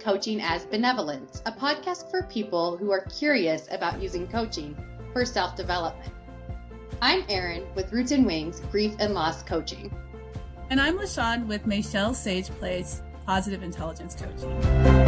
Coaching as Benevolence, a podcast for people who are curious about using coaching for self-development. I'm Eryn with Roots and Wings Grief and Loss Coaching. And I'm L Shawn with Michelle Sage Place Positive Intelligence Coaching.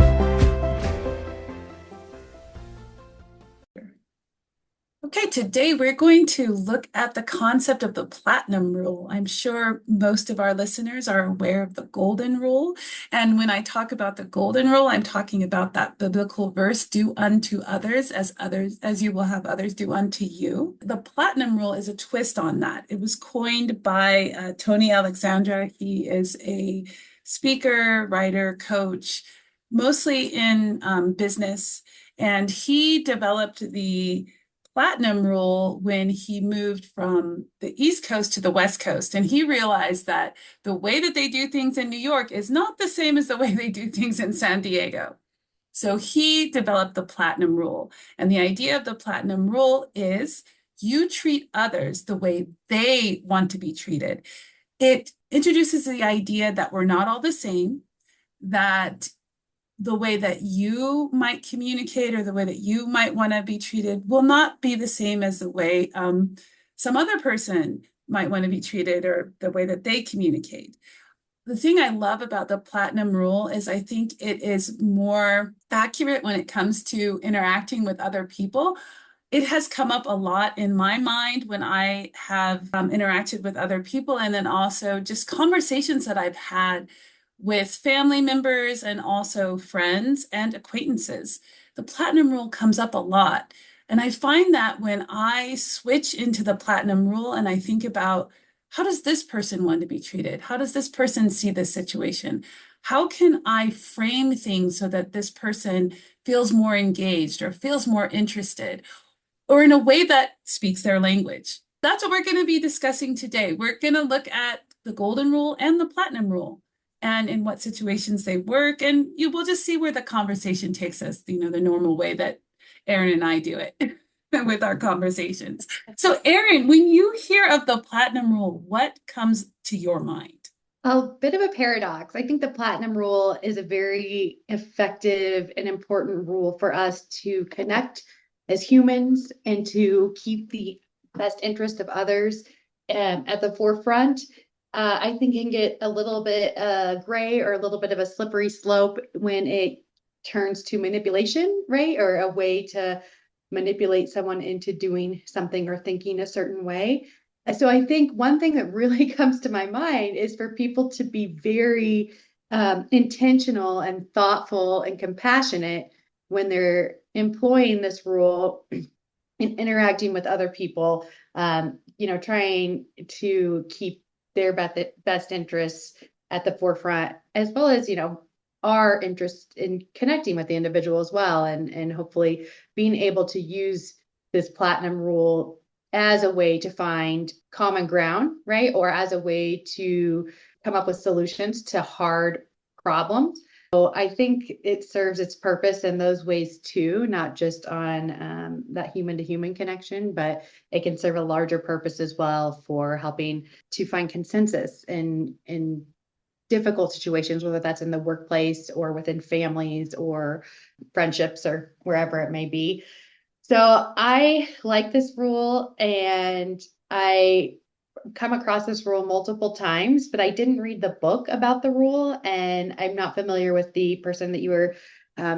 Okay, today we're going to look at the concept of the platinum rule. I'm sure most of our listeners are aware of the golden rule. And when I talk about the golden rule, I'm talking about that biblical verse, do unto others as you will have others do unto you. The platinum rule is a twist on that. It was coined by Tony Alexandra. He is a speaker, writer, coach, mostly in business. And he developed the platinum rule when he moved from the East Coast to the West Coast. And he realized that the way that they do things in New York is not the same as the way they do things in San Diego. So he developed the platinum rule. And the idea of the platinum rule is you treat others the way they want to be treated. It introduces the idea that we're not all the same, that the way that you might communicate or the way that you might want to be treated will not be the same as the way some other person might want to be treated or the way that they communicate. The thing I love about the platinum rule is I think it is more accurate when it comes to interacting with other people. It has come up a lot in my mind when I have interacted with other people, and then also just conversations that I've had with family members and also friends and acquaintances. The platinum rule comes up a lot. And I find that when I switch into the platinum rule and I think about how does this person want to be treated? How does this person see this situation? How can I frame things so that this person feels more engaged or feels more interested or in a way that speaks their language? That's what we're going to be discussing today. We're going to look at the golden rule and the platinum rule, and in what situations they work. And you will just see where the conversation takes us, the normal way that Eryn and I do it with our conversations. So Eryn, when you hear of the platinum rule, what comes to your mind? A bit of a paradox. I think the platinum rule is a very effective and important rule for us to connect as humans and to keep the best interest of others at the forefront. I think it can get a little bit gray or a little bit of a slippery slope when it turns to manipulation, right? Or a way to manipulate someone into doing something or thinking a certain way. So I think one thing that really comes to my mind is for people to be very intentional and thoughtful and compassionate when they're employing this rule and interacting with other people, trying to keep their best interests at the forefront, as well as, our interest in connecting with the individual as well. And hopefully being able to use this platinum rule as a way to find common ground, right? Or as a way to come up with solutions to hard problems. So I think it serves its purpose in those ways too, not just on that human to human connection, but it can serve a larger purpose as well for helping to find consensus in difficult situations, whether that's in the workplace or within families or friendships or wherever it may be. So I like this rule, and I come across this rule multiple times, but I didn't read the book about the rule, and I'm not familiar with the person that you were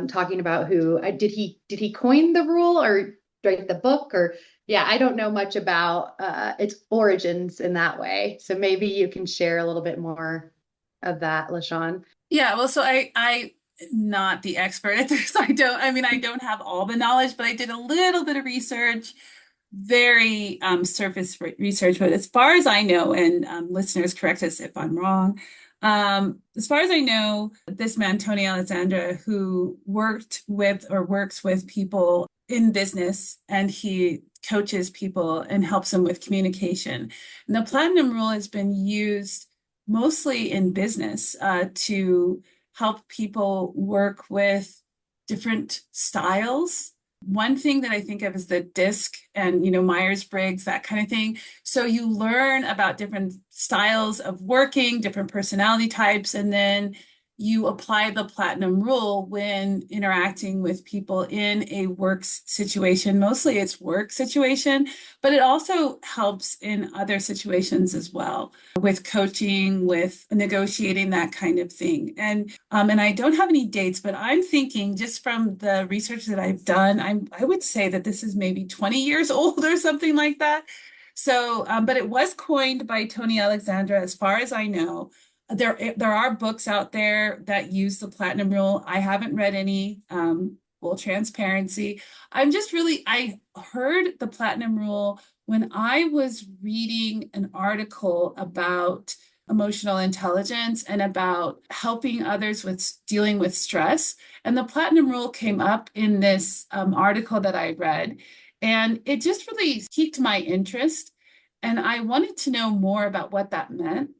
talking about. Who did he coin the rule or write the book? Or I don't know much about its origins in that way. So maybe you can share a little bit more of that, L Shawn. Yeah, well, so I not the expert at this. I don't have all the knowledge, but I did a little bit of research, very surface research. But as far as I know, and listeners correct us if I'm wrong, as far as I know, this man, Tony Alexandra, who worked with or works with people in business, and he coaches people and helps them with communication. And the platinum rule has been used mostly in business to help people work with different styles. One thing that I think of is the DISC and, Myers-Briggs, that kind of thing. So you learn about different styles of working, different personality types, and then you apply the platinum rule when interacting with people in a work situation. Mostly it's work situation, but it also helps in other situations as well, with coaching, with negotiating, that kind of thing. And I don't have any dates, but I'm thinking just from the research that I've done, I would say that this is maybe 20 years old or something like that. So, but it was coined by Tony Alexandra, as far as I know. There are books out there that use the platinum rule. I haven't read any, full transparency. I heard the platinum rule when I was reading an article about emotional intelligence and about helping others with dealing with stress. And the platinum rule came up in this article that I read. And it just really piqued my interest. And I wanted to know more about what that meant.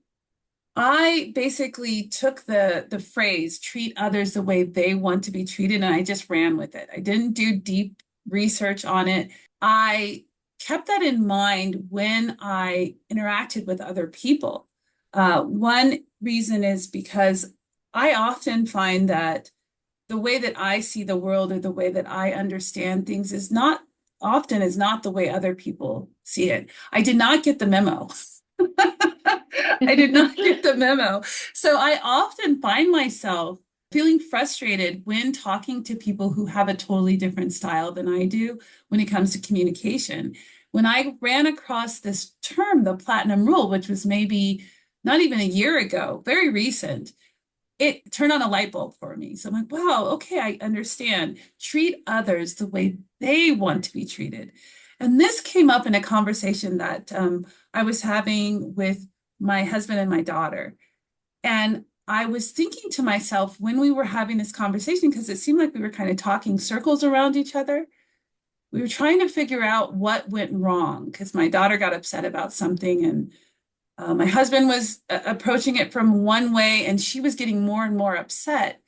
I basically took the phrase treat others the way they want to be treated and I just ran with it. I didn't do deep research on it. I kept that in mind when I interacted with other people. One reason is because I often find that the way that I see the world or the way that I understand things is not the way other people see it. I did not get the memo. I did not get the memo. So I often find myself feeling frustrated when talking to people who have a totally different style than I do when it comes to communication. When I ran across this term, the platinum rule, which was maybe not even a year ago, very recent, it turned on a light bulb for me. So I'm like, wow, okay, I understand. Treat others the way they want to be treated. And this came up in a conversation that I was having with my husband and my daughter. And I was thinking to myself when we were having this conversation, because it seemed like we were kind of talking circles around each other. We were trying to figure out what went wrong because my daughter got upset about something and my husband was approaching it from one way and she was getting more and more upset.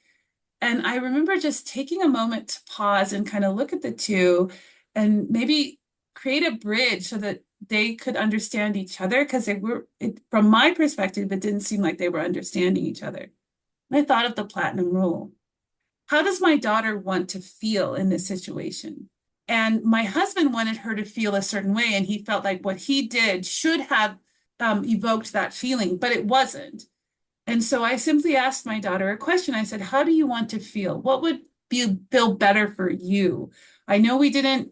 And I remember just taking a moment to pause and kind of look at the two and maybe create a bridge so that they could understand each other because from my perspective, it didn't seem like they were understanding each other. And I thought of the platinum rule. How does my daughter want to feel in this situation? And my husband wanted her to feel a certain way, and he felt like what he did should have evoked that feeling, but it wasn't. And so I simply asked my daughter a question. I said, how do you want to feel? What would feel better for you? I know we didn't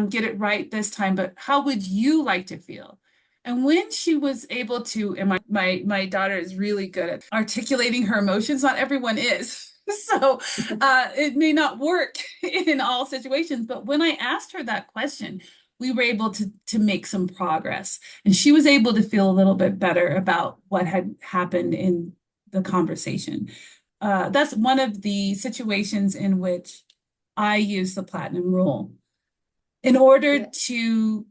get it right this time, but how would you like to feel? And when she was able to, and my daughter is really good at articulating her emotions, not everyone is. So it may not work in all situations, but when I asked her that question, we were able to make some progress. And she was able to feel a little bit better about what had happened in the conversation. That's one of the situations in which I use the platinum rule in order Yeah. to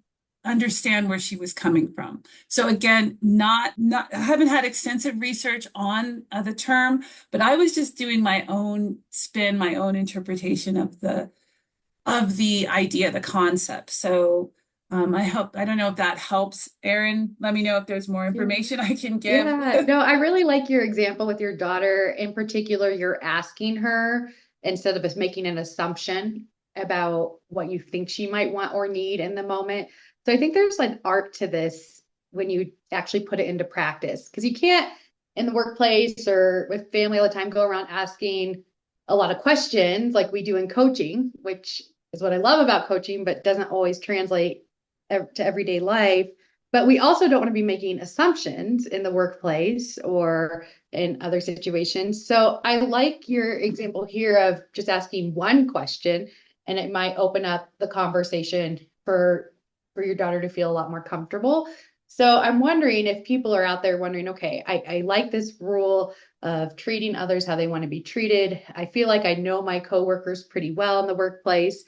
understand where she was coming from. So again, I haven't had extensive research on the term, but I was just doing my own spin, my own interpretation of the idea, the concept. So I don't know if that helps. Eryn, let me know if there's more Yeah. information I can give. Yeah, no, I really like your example with your daughter. In particular, you're asking her instead of us making an assumption about what you think she might want or need in the moment. So I think there's an art to this when you actually put it into practice because you can't in the workplace or with family all the time go around asking a lot of questions like we do in coaching, which is what I love about coaching, but doesn't always translate to everyday life. But we also don't want to be making assumptions in the workplace or in other situations. So I like your example here of just asking one question, and it might open up the conversation for your daughter to feel a lot more comfortable. So I'm wondering if people are out there wondering, okay, I like this rule of treating others how they want to be treated. I feel like I know my coworkers pretty well in the workplace.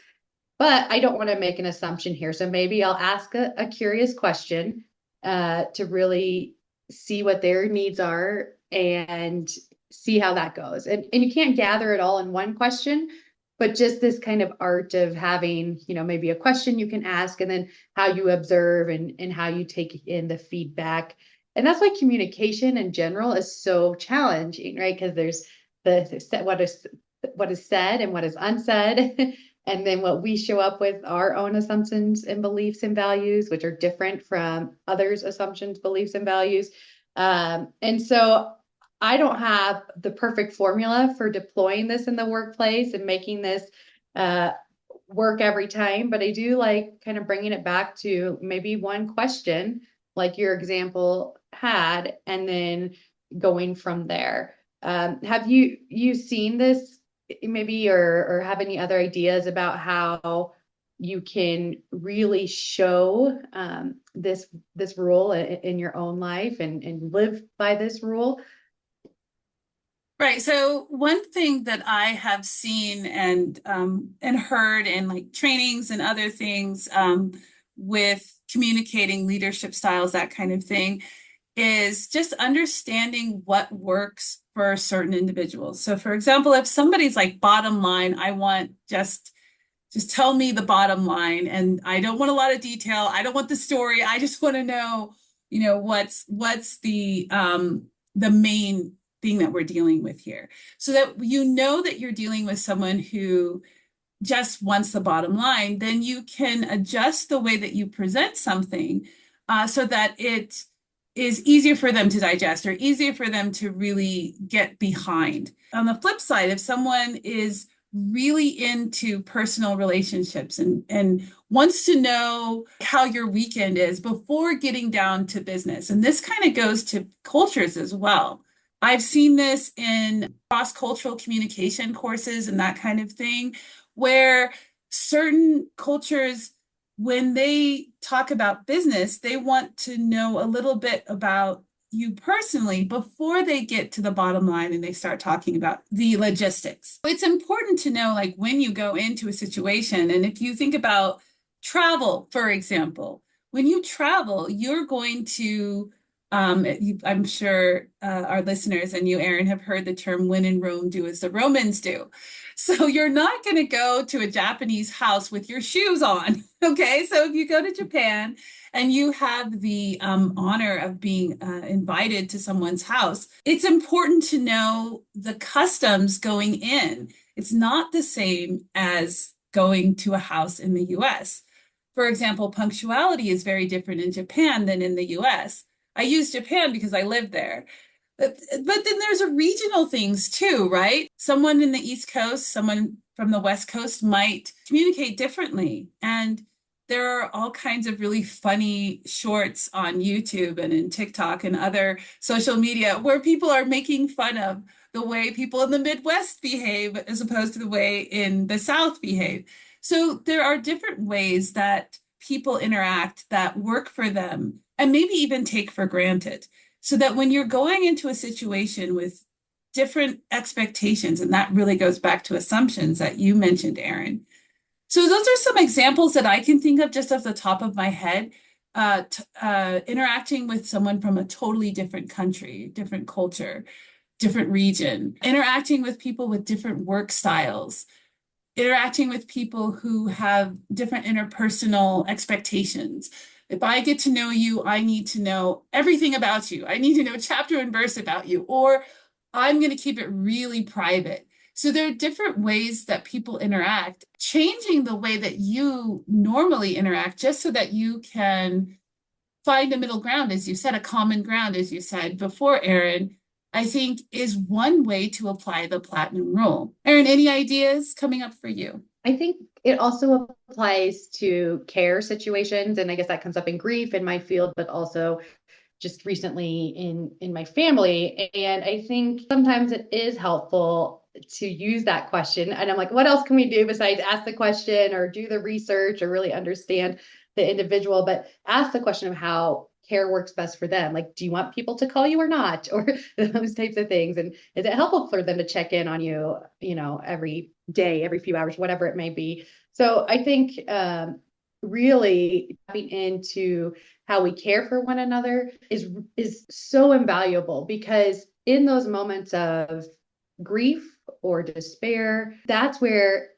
But I don't want to make an assumption here. So maybe I'll ask a curious question to really see what their needs are and see how that goes. And you can't gather it all in one question, but just this kind of art of having, maybe a question you can ask and then how you observe and how you take in the feedback. And that's why communication in general is so challenging, right? Because there's what is said and what is unsaid, and then what we show up with our own assumptions and beliefs and values, which are different from others' assumptions, beliefs, and values. And so I don't have the perfect formula for deploying this in the workplace and making this uh, work every time, but I do like kind of bringing it back to maybe one question, like your example had, and then going from there. Have you seen this maybe, or have any other ideas about how you can really show this rule in your own life and live by this rule? Right. So one thing that I have seen and heard in like trainings and other things with communicating leadership styles, that kind of thing, is just understanding what works for certain individuals. So for example, if somebody's like bottom line, I want just tell me the bottom line, and I don't want a lot of detail. I don't want the story. I just want to know, what's the main thing that we're dealing with here, so that you know that you're dealing with someone who just wants the bottom line. Then you can adjust the way that you present something so that it is easier for them to digest or easier for them to really get behind. On the flip side, if someone is really into personal relationships and wants to know how your weekend is before getting down to business, and this kind of goes to cultures as well. I've seen this in cross-cultural communication courses and that kind of thing, where certain cultures, when they talk about business, they want to know a little bit about you personally before they get to the bottom line and they start talking about the logistics. It's important to know, like, when you go into a situation, and if you think about travel, for example, when you travel, you're going to I'm sure our listeners and you, Eryn, have heard the term when in Rome, do as the Romans do. So you're not going to go to a Japanese house with your shoes on. Okay. So if you go to Japan and you have the honor of being invited to someone's house, it's important to know the customs going in. It's not the same as going to a house in the US. For example, punctuality is very different in Japan than in the US. I use Japan because I lived there. But then there's a regional things too, right? Someone in the East Coast, someone from the West Coast might communicate differently. And there are all kinds of really funny shorts on YouTube and in TikTok and other social media where people are making fun of the way people in the Midwest behave as opposed to the way in the South behave. So there are different ways that people interact that work for them and maybe even take for granted. So that when you're going into a situation with different expectations, and that really goes back to assumptions that you mentioned, Eryn. So those are some examples that I can think of just off the top of my head. Interacting with someone from a totally different country, different culture, different region, interacting with people with different work styles, interacting with people who have different interpersonal expectations. If I get to know you, I need to know everything about you. I need to know chapter and verse about you, or I'm going to keep it really private. So there are different ways that people interact, changing the way that you normally interact just so that you can find a middle ground, as you said, a common ground, as you said before, Eryn, I think is one way to apply the platinum rule. Eryn, any ideas coming up for you? I think it also applies to care situations, and I guess that comes up in grief in my field, but also just recently in my family. And I think sometimes it is helpful to use that question. And I'm like, what else can we do besides ask the question or do the research or really understand the individual, but ask the question of how care works best for them. Like, do you want people to call you or not? Or those types of things. And is it helpful for them to check in on you, every day, every few hours, whatever it may be? So I think really tapping into how we care for one another is so invaluable, because in those moments of grief or despair, that's where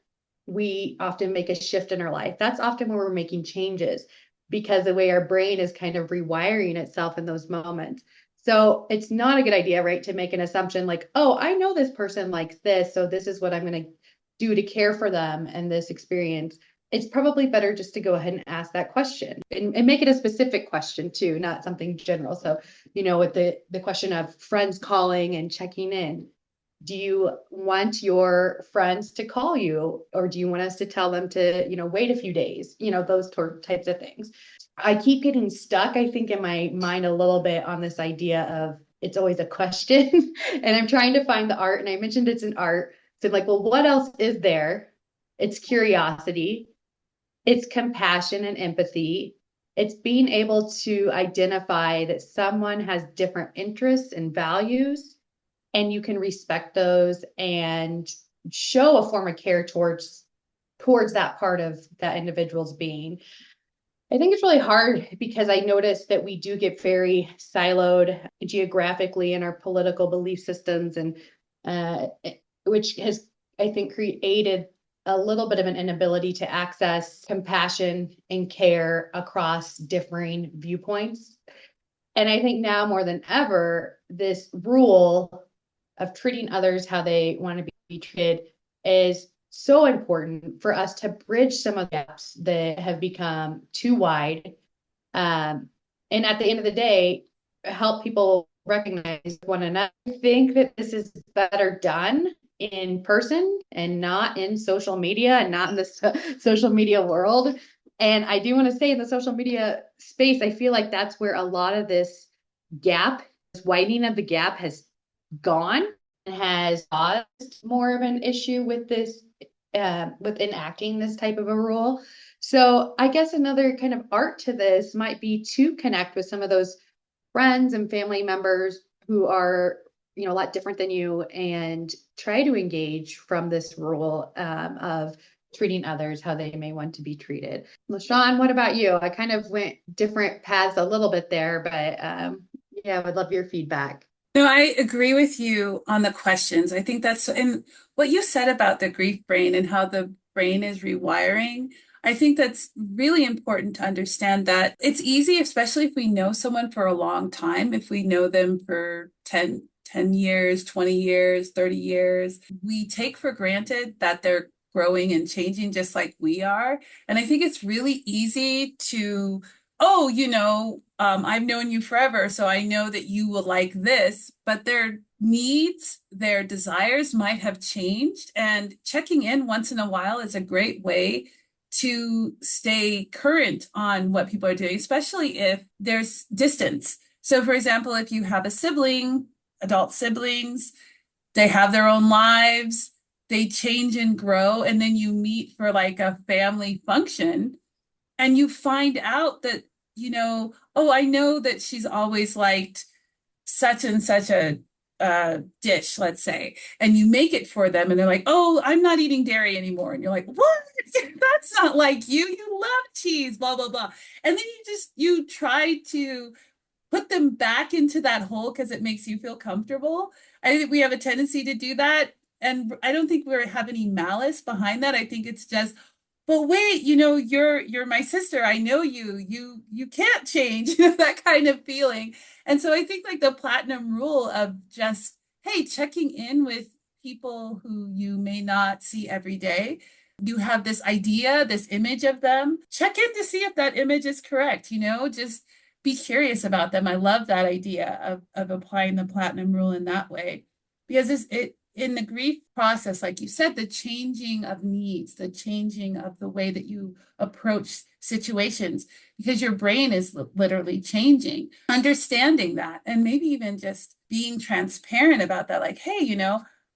we often make a shift in our life. That's often where we're making changes, because the way our brain is kind of rewiring itself in those moments. So it's not a good idea, right, to make an assumption like, oh, I know this person likes this, so this is what I'm going to do to care for them and this experience. It's probably better just to go ahead and ask that question and make it a specific question too, not something general. So, with the question of friends calling and checking in, do you want your friends to call you, or do you want us to tell them to, wait a few days, those types of things. I keep getting stuck, I think, in my mind a little bit on this idea of it's always a question. And I'm trying to find the art. And I mentioned it's an art. So, like, well, what else is there? It's curiosity, it's compassion and empathy. It's being able to identify that someone has different interests and values, and you can respect those and show a form of care towards that part of that individual's being. I think it's really hard because I noticed that we do get very siloed geographically in our political belief systems, and uh, which has, I think, created a little bit of an inability to access compassion and care across differing viewpoints. And I think now more than ever, this rule of treating others how they want to be treated is so important for us to bridge some of the gaps that have become too wide. Um, and at the end of the day, help people recognize one another. I think that this is better done in person and not in social media and not in the social media world. And I do want to say in the social media space, I feel like that's where a lot of this gap, this widening of the gap has gone and has caused more of an issue with this, with enacting this type of a rule. So I guess another kind of art to this might be to connect with some of those friends and family members who are, a lot different than you, and try to engage from this rule, of treating others how they may want to be treated. LaShawn, what about you? I kind of went different paths a little bit there, but yeah, I would love your feedback. No, I agree with you on the questions. I think that's, and what you said about the grief brain and how the brain is rewiring, I think that's really important to understand that it's easy, especially if we know someone for a long time, if we know them for 10 years, 20 years, 30 years, we take for granted that they're growing and changing just like we are. And I think it's really easy to, oh, I've known you forever, so I know that you will like this, but their needs, their desires might have changed. And checking in once in a while is a great way to stay current on what people are doing, especially if there's distance. So, for example, if you have a sibling, adult siblings, they have their own lives, they change and grow, and then you meet for like a family function and you find out that, oh, I know that she's always liked such and such a dish, let's say, and you make it for them, and they're like, oh, I'm not eating dairy anymore. And you're like, what? That's not like you. You love cheese, blah, blah, blah. And then you try to put them back into that hole because it makes you feel comfortable. I think we have a tendency to do that. And I don't think we have any malice behind that. I think it's just, but wait, you're my sister. I know you. You can't change, that kind of feeling. And so I think like the platinum rule of just, hey, checking in with people who you may not see every day. You have this idea, this image of them. Check in to see if that image is correct, just be curious about them. I love that idea of applying the platinum rule in that way. Because it in the grief process, like you said, the changing of needs, the changing of the way that you approach situations, because your brain is literally changing, understanding that, and maybe even just being transparent about that, like, hey,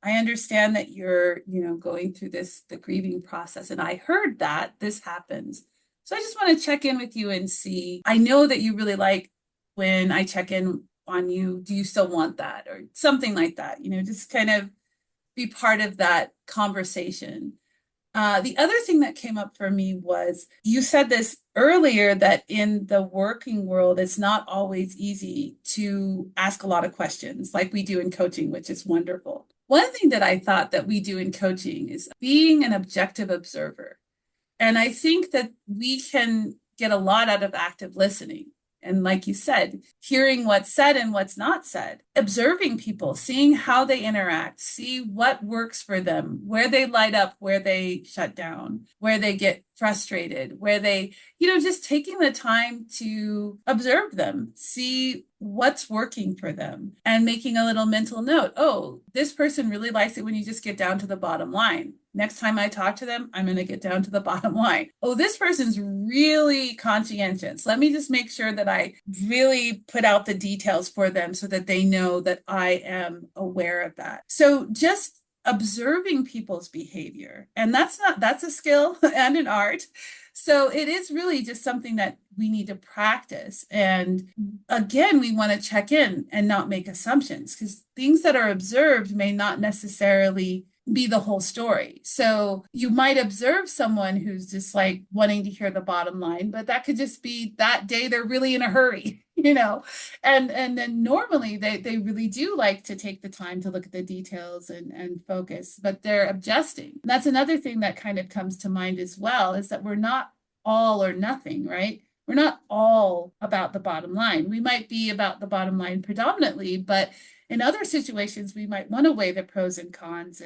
I understand that you're, going through the grieving process, and I heard that this happens. So I just want to check in with you and see. I know that you really like when I check in on you. Do you still want that? Or something like that, just kind of be part of that conversation. The other thing that came up for me was you said this earlier that in the working world, it's not always easy to ask a lot of questions like we do in coaching, which is wonderful. One thing that I thought that we do in coaching is being an objective observer. And I think that we can get a lot out of active listening. And like you said, hearing what's said and what's not said, observing people, seeing how they interact, see what works for them, where they light up, where they shut down, where they get frustrated, where they, just taking the time to observe them, see what's working for them, and making a little mental note. Oh, this person really likes it when you just get down to the bottom line. Next time I talk to them, I'm going to get down to the bottom line. Oh, this person's really conscientious. Let me just make sure that I really put out the details for them so that they know that I am aware of that. So just observing people's behavior. And that's a skill and an art. So it is really just something that we need to practice. And again, we want to check in and not make assumptions, because things that are observed may not necessarily be the whole story. So you might observe someone who's just like wanting to hear the bottom line, but that could just be that day they're really in a hurry, and then normally they really do like to take the time to look at the details and focus, but they're adjusting. That's another thing that kind of comes to mind as well, is that we're not all or nothing, right? We're not all about the bottom line. We might be about the bottom line predominantly, but in other situations, we might want to weigh the pros and cons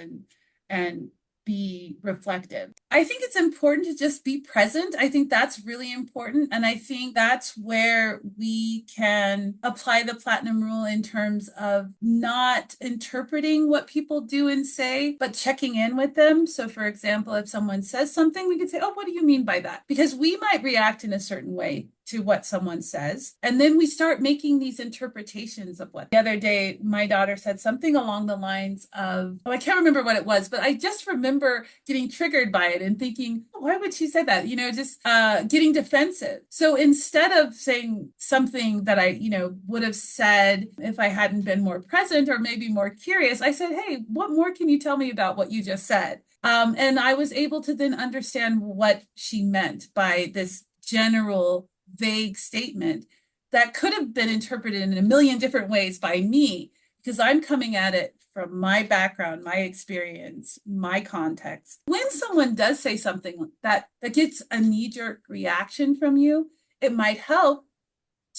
and be reflective. I think it's important to just be present. I think that's really important. And I think that's where we can apply the platinum rule in terms of not interpreting what people do and say, but checking in with them. So for example, if someone says something, we could say, oh, what do you mean by that? Because we might react in a certain way to what someone says. And then we start making these interpretations of what. The other day, my daughter said something along the lines of, oh, I can't remember what it was, but I just remember getting triggered by it and thinking, oh, why would she say that? Just getting defensive. So instead of saying something that I, would have said if I hadn't been more present or maybe more curious, I said, hey, what more can you tell me about what you just said? And I was able to then understand what she meant by this general vague statement that could have been interpreted in a million different ways by me, because I'm coming at it from my background, my experience, my context. When someone does say something that gets a knee-jerk reaction from you, it might help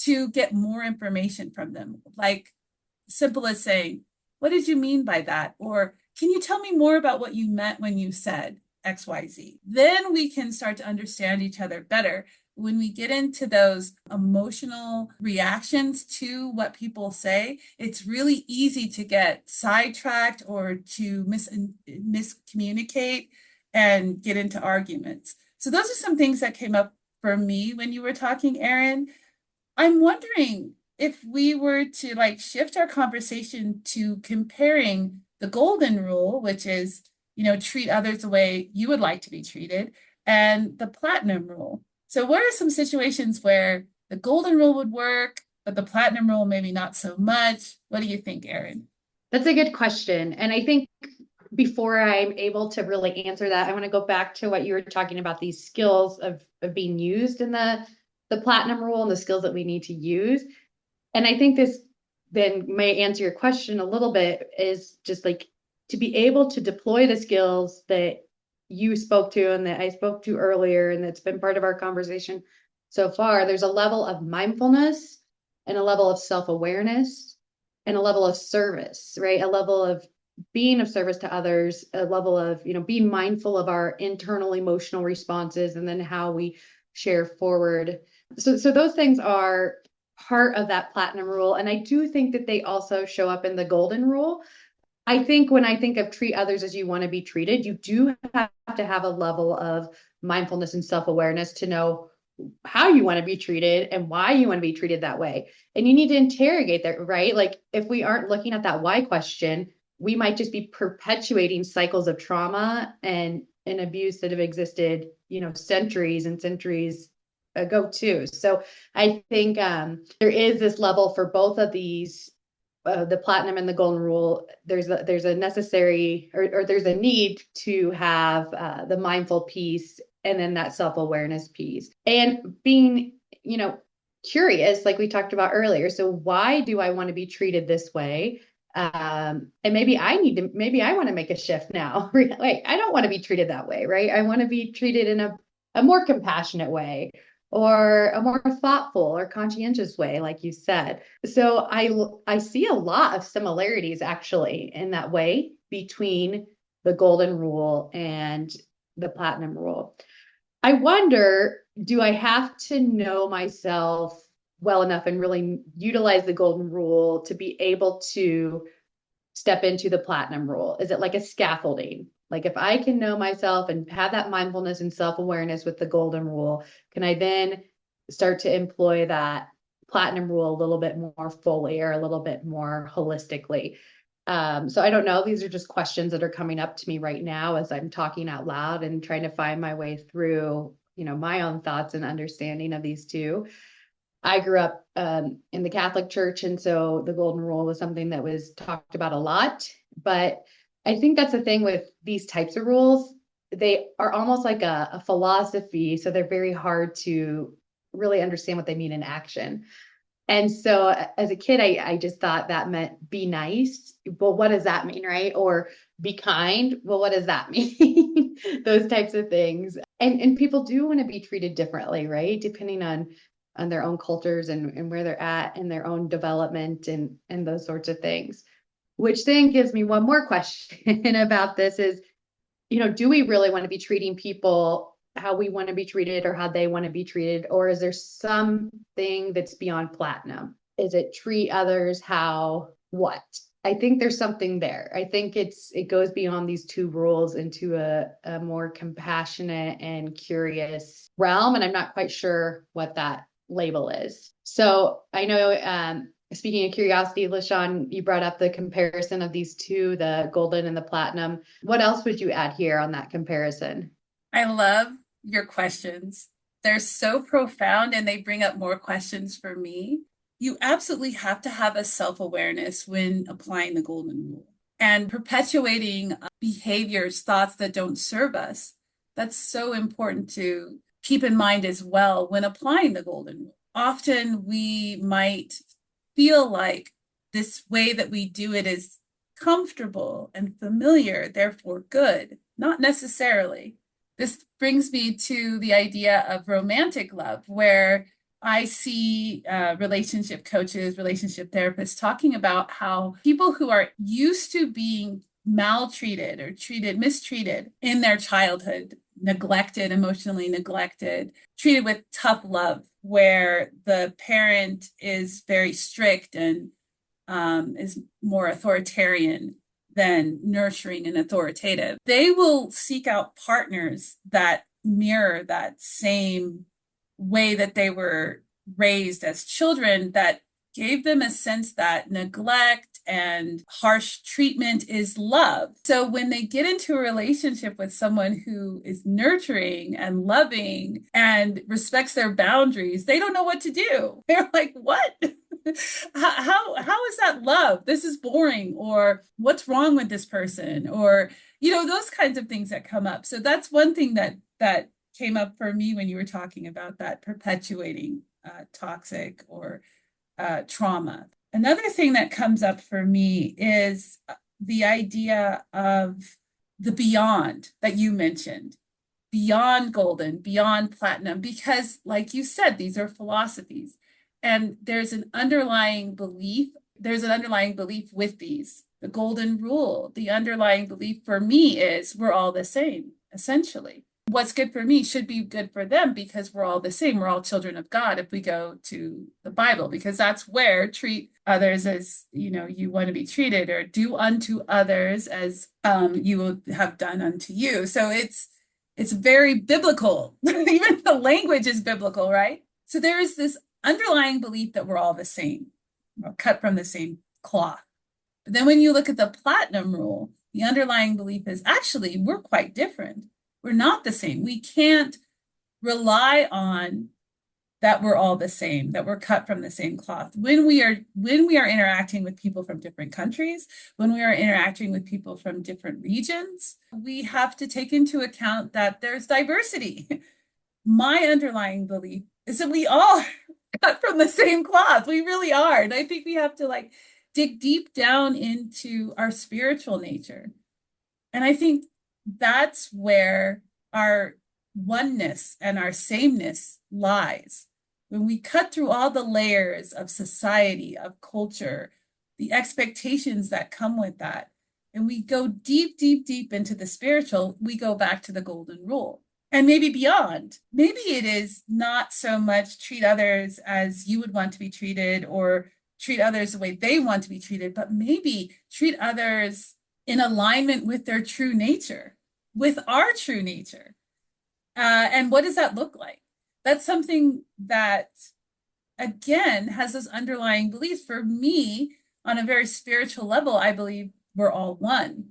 to get more information from them. Like simple as saying, what did you mean by that? Or can you tell me more about what you meant when you said XYZ? Then we can start to understand each other better. When we get into those emotional reactions to what people say, it's really easy to get sidetracked or to miscommunicate and get into arguments. So those are some things that came up for me when you were talking, Eryn. I'm wondering if we were to shift our conversation to comparing the golden rule, which is, treat others the way you would like to be treated, and the platinum rule. So what are some situations where the golden rule would work, but the platinum rule maybe not so much? What do you think, Eryn? That's a good question. And I think before I'm able to really answer that, I want to go back to what you were talking about, these skills of being used in the platinum rule and the skills that we need to use. And I think this then may answer your question a little bit, is just like to be able to deploy the skills that you spoke to and that I spoke to earlier, and that's been part of our conversation so far. There's a level of mindfulness and a level of self-awareness and a level of service, right? A level of being of service to others, a level of, being mindful of our internal emotional responses and then how we share forward. So those things are part of that platinum rule. And I do think that they also show up in the golden rule. I think when I think of treat others as you want to be treated, you do have to have a level of mindfulness and self-awareness to know how you want to be treated and why you want to be treated that way. And you need to interrogate that, right? Like if we aren't looking at that why question, we might just be perpetuating cycles of trauma and abuse that have existed, centuries and centuries ago too. So I think there is this level for both of these, the platinum and the golden rule. There's a necessary or there's a need to have the mindful piece and then that self-awareness piece and being, curious, like we talked about earlier. So why do I want to be treated this way? And maybe I want to make a shift now. Like, I don't want to be treated that way, right? I want to be treated in a more compassionate way, or a more thoughtful or conscientious way, like you said. So I see a lot of similarities actually in that way between the golden rule and the platinum rule. I wonder, do I have to know myself well enough and really utilize the golden rule to be able to step into the platinum rule? Is it like a scaffolding? Like if I can know myself and have that mindfulness and self-awareness with the golden rule, can I then start to employ that platinum rule a little bit more fully or a little bit more holistically? So I don't know. These are just questions that are coming up to me right now as I'm talking out loud and trying to find my way through, my own thoughts and understanding of these two. I grew up in the Catholic Church, and so the golden rule was something that was talked about a lot. But I think that's the thing with these types of rules. They are almost like a philosophy, so they're very hard to really understand what they mean in action. And so as a kid, I just thought that meant be nice. Well, what does that mean, right? Or be kind. Well, what does that mean? Those types of things. And people do want to be treated differently, right? Depending on their own cultures and where they're at in their own development and those sorts of things. Which then gives me one more question about this is, do we really want to be treating people how we want to be treated or how they want to be treated? Or is there something that's beyond platinum? Is it treat others how what? I think there's something there. I think it goes beyond these two rules into a more compassionate and curious realm. And I'm not quite sure what that label is. So I know speaking of curiosity, LaShawn, you brought up the comparison of these two, the golden and the platinum. What else would you add here on that comparison? I love your questions. They're so profound and they bring up more questions for me. You absolutely have to have a self-awareness when applying the golden rule and perpetuating behaviors, thoughts that don't serve us. That's so important to keep in mind as well when applying the golden rule. Often we might feel like this way that we do it is comfortable and familiar, therefore good. Not necessarily. This brings me to the idea of romantic love, where I see relationship coaches, relationship therapists talking about how people who are used to being maltreated or mistreated in their childhood, neglected, emotionally neglected, treated with tough love, where the parent is very strict and is more authoritarian than nurturing and authoritative. They will seek out partners that mirror that same way that they were raised as children, that gave them a sense that neglect and harsh treatment is love. So when they get into a relationship with someone who is nurturing and loving and respects their boundaries, they don't know what to do. They're like, what? How is that love? This is boring, or what's wrong with this person, or those kinds of things that come up. So that's one thing that came up for me when you were talking about that perpetuating toxic or trauma. Another thing that comes up for me is the idea of the beyond that you mentioned, beyond golden, beyond platinum, because like you said, these are philosophies. And there's an underlying belief with these. The golden rule, the underlying belief for me is we're all the same, essentially. What's good for me should be good for them because we're all the same. We're all children of God if we go to the Bible, because that's where treat others as you want to be treated, or do unto others as you will have done unto you. So it's very biblical. Even the language is biblical, right? So there is this underlying belief that we're all the same, we're cut from the same cloth. But then when you look at the platinum rule, the underlying belief is actually we're quite different. We're not the same. We can't rely on that we're all the same, that we're cut from the same cloth. When we are interacting with people from different countries, when we are interacting with people from different regions, we have to take into account that there's diversity. My underlying belief is that we all cut from the same cloth. We really are. And I think we have to dig deep down into our spiritual nature. And I think that's where our oneness and our sameness lies. When we cut through all the layers of society, of culture, the expectations that come with that, and we go deep, deep, deep into the spiritual, we go back to the golden rule and maybe beyond. Maybe it is not so much treat others as you would want to be treated or treat others the way they want to be treated, but maybe treat others in alignment with their true nature, with our true nature. And what does that look like? That's something that, again, has those underlying beliefs. For me, on a very spiritual level, I believe we're all one.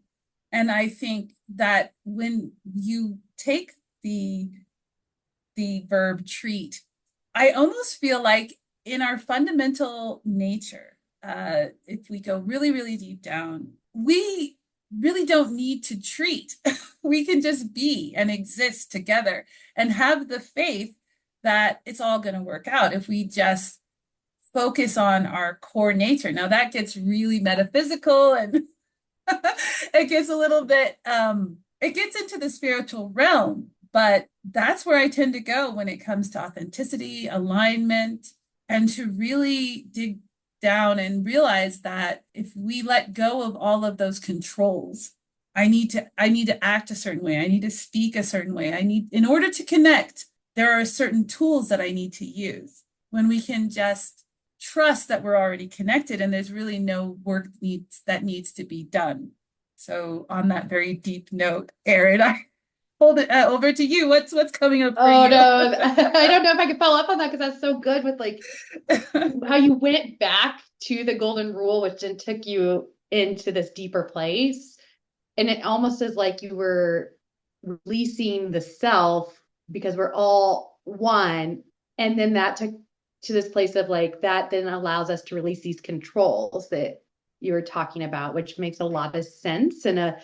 And I think that when you take the verb treat, I almost feel like in our fundamental nature, if we go really, really deep down, we really don't need to treat. We can just be and exist together and have the faith that it's all going to work out if we just focus on our core nature. Now that gets really metaphysical and it gets a little bit it gets into the spiritual realm, but that's where I tend to go when it comes to authenticity, alignment, and to really dig down and realize that if we let go of all of those controls, I need to act a certain way. I need to speak a certain way. In order to connect, there are certain tools that I need to use. When we can just trust that we're already connected and there's really no work that needs to be done. So on that very deep note, Eryn, I hold it over to you. What's coming up for Oh you? no, I don't know if I could follow up on that because that's so good with like how you went back to the golden rule, which then took you into this deeper place. And it almost is like you were releasing the self because we're all one. And then that took to this place of like that then allows us to release these controls that you were talking about, which makes a lot of sense in a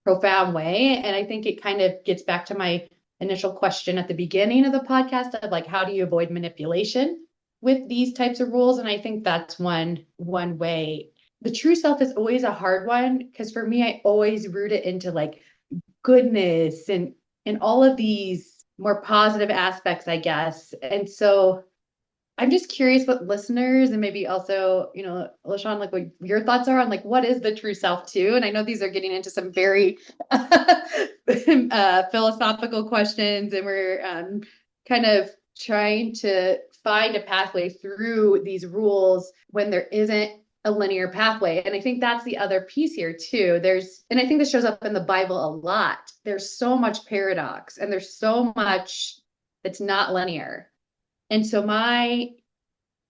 profound way. And I think it kind of gets back to my initial question at the beginning of the podcast of like, how do you avoid manipulation with these types of rules? And I think that's one way. The true self is always a hard one because for me, I always root it into like goodness and all of these more positive aspects, I guess. And so I'm just curious what listeners and maybe also, LaShawn, like what your thoughts are on like what is the true self too? And I know these are getting into some very philosophical questions, and we're kind of trying to find a pathway through these rules when there isn't a linear pathway. And I think that's the other piece here too. And I think this shows up in the Bible a lot. There's so much paradox and there's so much that's not linear. And so my,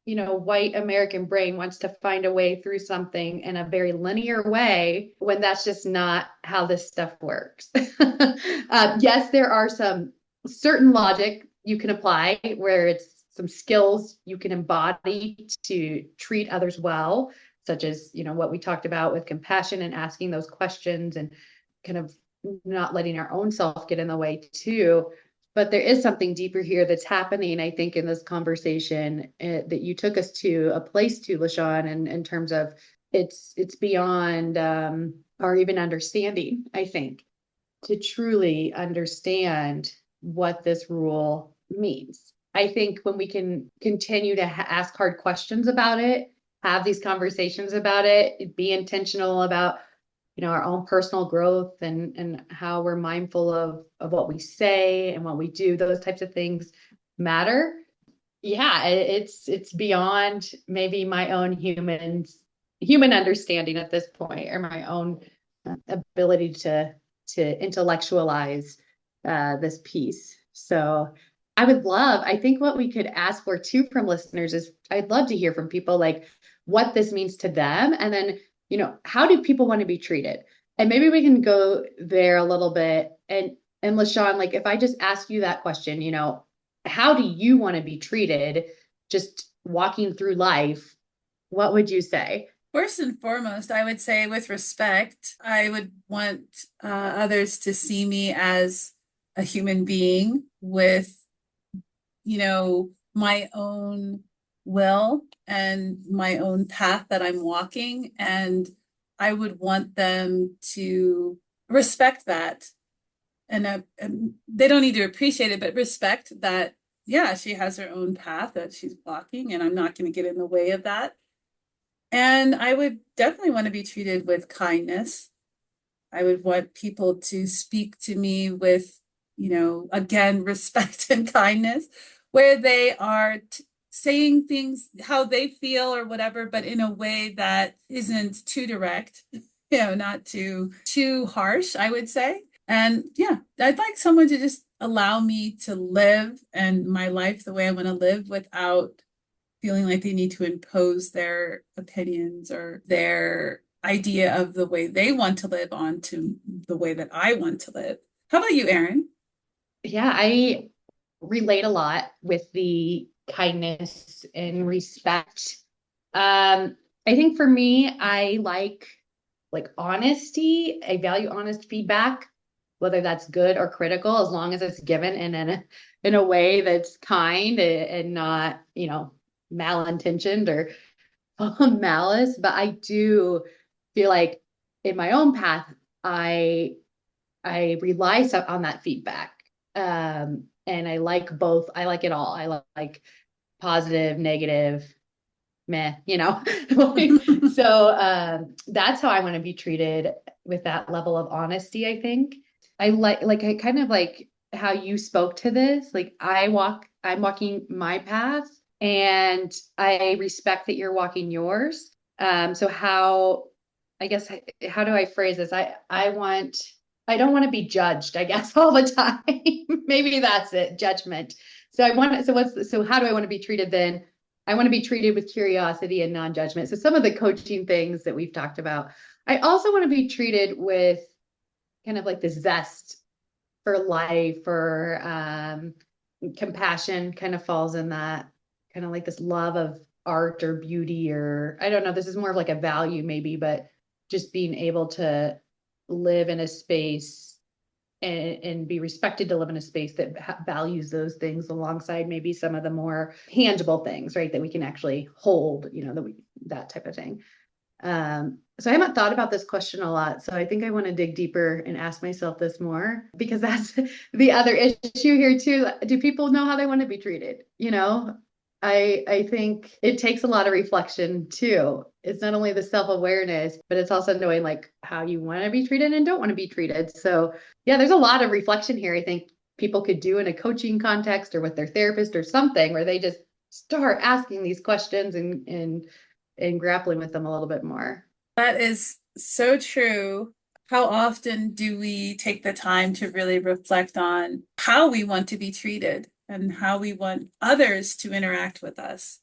white American brain wants to find a way through something in a very linear way when that's just not how this stuff works. Yes, there are some certain logic you can apply where it's some skills you can embody to treat others well, such as, what we talked about with compassion and asking those questions and kind of not letting our own self get in the way too. But there is something deeper here that's happening, I think, in this conversation that you took us to a place to, LaShawn, in terms of it's beyond our even understanding, I think, to truly understand what this rule means. I think when we can continue to ask hard questions about it, have these conversations about it, be intentional about our own personal growth and how we're mindful of what we say and what we do, those types of things matter. Yeah, it's beyond maybe my own human understanding at this point, or my own ability to intellectualize this piece. So I think what we could ask for too from listeners is I'd love to hear from people like what this means to them. And then, how do people want to be treated? And maybe we can go there a little bit. And LaShawn, like if I just ask you that question, how do you want to be treated just walking through life? What would you say? First and foremost, I would say with respect, I would want others to see me as a human being with, my own will and my own path that I'm walking. And I would want them to respect that and they don't need to appreciate it, but respect that, yeah, she has her own path that she's blocking, and I'm not going to get in the way of that. And I would definitely want to be treated with kindness. I would want people to speak to me with, again, respect and kindness, where they are saying things how they feel or whatever, but in a way that isn't too direct, not too harsh, I would say. And yeah, I'd like someone to just allow me to live and my life the way I want to live without feeling like they need to impose their opinions or their idea of the way they want to live onto the way that I want to live. How about you, Eryn? Yeah, I relate a lot with the kindness and respect. I think for me, I like honesty. I value honest feedback, whether that's good or critical, as long as it's given in a way that's kind and not, malintentioned or full of malice. But I do feel like in my own path, I I rely on that feedback. And I like both. I like it all. I like positive, negative, meh, So that's how I want to be treated with that level of honesty, I think. I kind of like how you spoke to this. Like I'm walking my path and I respect that you're walking yours. So I guess, how do I phrase this? I don't want to be judged, I guess, all the time. Maybe that's it, judgment. So how do I want to be treated then? I want to be treated with curiosity and non-judgment. So some of the coaching things that we've talked about. I also want to be treated with kind of like the zest for life or compassion kind of falls in that, kind of like this love of art or beauty, or I don't know, this is more of like a value maybe, but just being able to live in a space and be respected to live in a space that values those things alongside maybe some of the more tangible things, right? That we can actually hold, that type of thing. So I haven't thought about this question a lot. So I think I want to dig deeper and ask myself this more, because that's the other issue here too. Do people know how they want to be treated? I think it takes a lot of reflection too. It's not only the self-awareness, but it's also knowing like how you want to be treated and don't want to be treated. So yeah, there's a lot of reflection here. I think people could do in a coaching context or with their therapist or something, where they just start asking these questions and grappling with them a little bit more. That is so true. How often do we take the time to really reflect on how we want to be treated and how we want others to interact with us?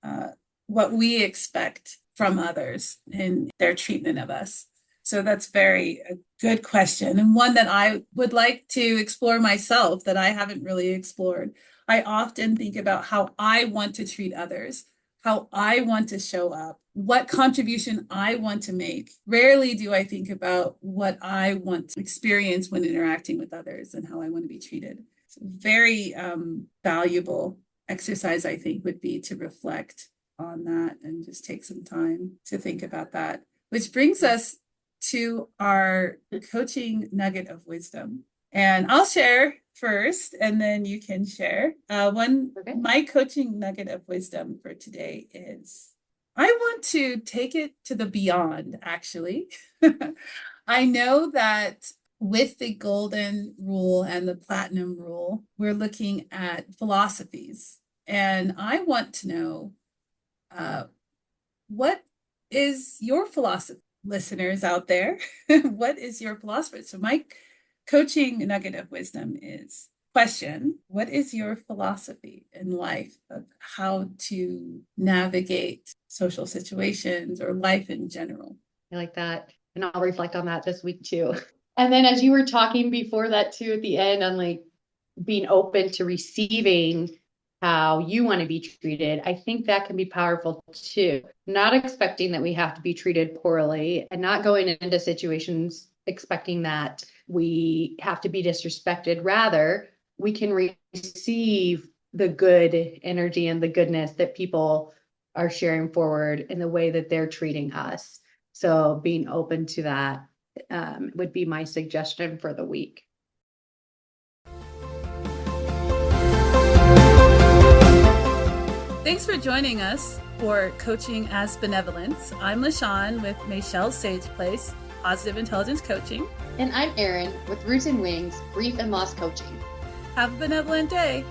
Uh, what we expect from others in their treatment of us. So that's very a good question, and one that I would like to explore myself that I haven't really explored. I often think about how I want to treat others, how I want to show up, what contribution I want to make. Rarely do I think about what I want to experience when interacting with others and how I want to be treated. It's very valuable exercise, I think, would be to reflect on that and just take some time to think about that. Which brings us to our coaching nugget of wisdom. And I'll share first, and then you can share. Okay. My coaching nugget of wisdom for today is I want to take it to the beyond, actually. I know that with the golden rule and the platinum rule, we're looking at philosophies. And I want to know uh, what is your philosophy, listeners out there? What is your philosophy? So, my coaching nugget of wisdom is question: what is your philosophy in life of how to navigate social situations or life in general? I like that. And I'll reflect on that this week too. And then as you were talking before that too, at the end, on like being open to receiving how you want to be treated, I think that can be powerful too. Not expecting that we have to be treated poorly and not going into situations expecting that we have to be disrespected. Rather, we can receive the good energy and the goodness that people are sharing forward in the way that they're treating us. So being open to that would be my suggestion for the week. Thanks for joining us for Coaching as Benevolence. I'm LaShawn with Michelle's Sage Place, Positive Intelligence Coaching. And I'm Eryn with Roots and Wings, Grief and Loss Coaching. Have a benevolent day.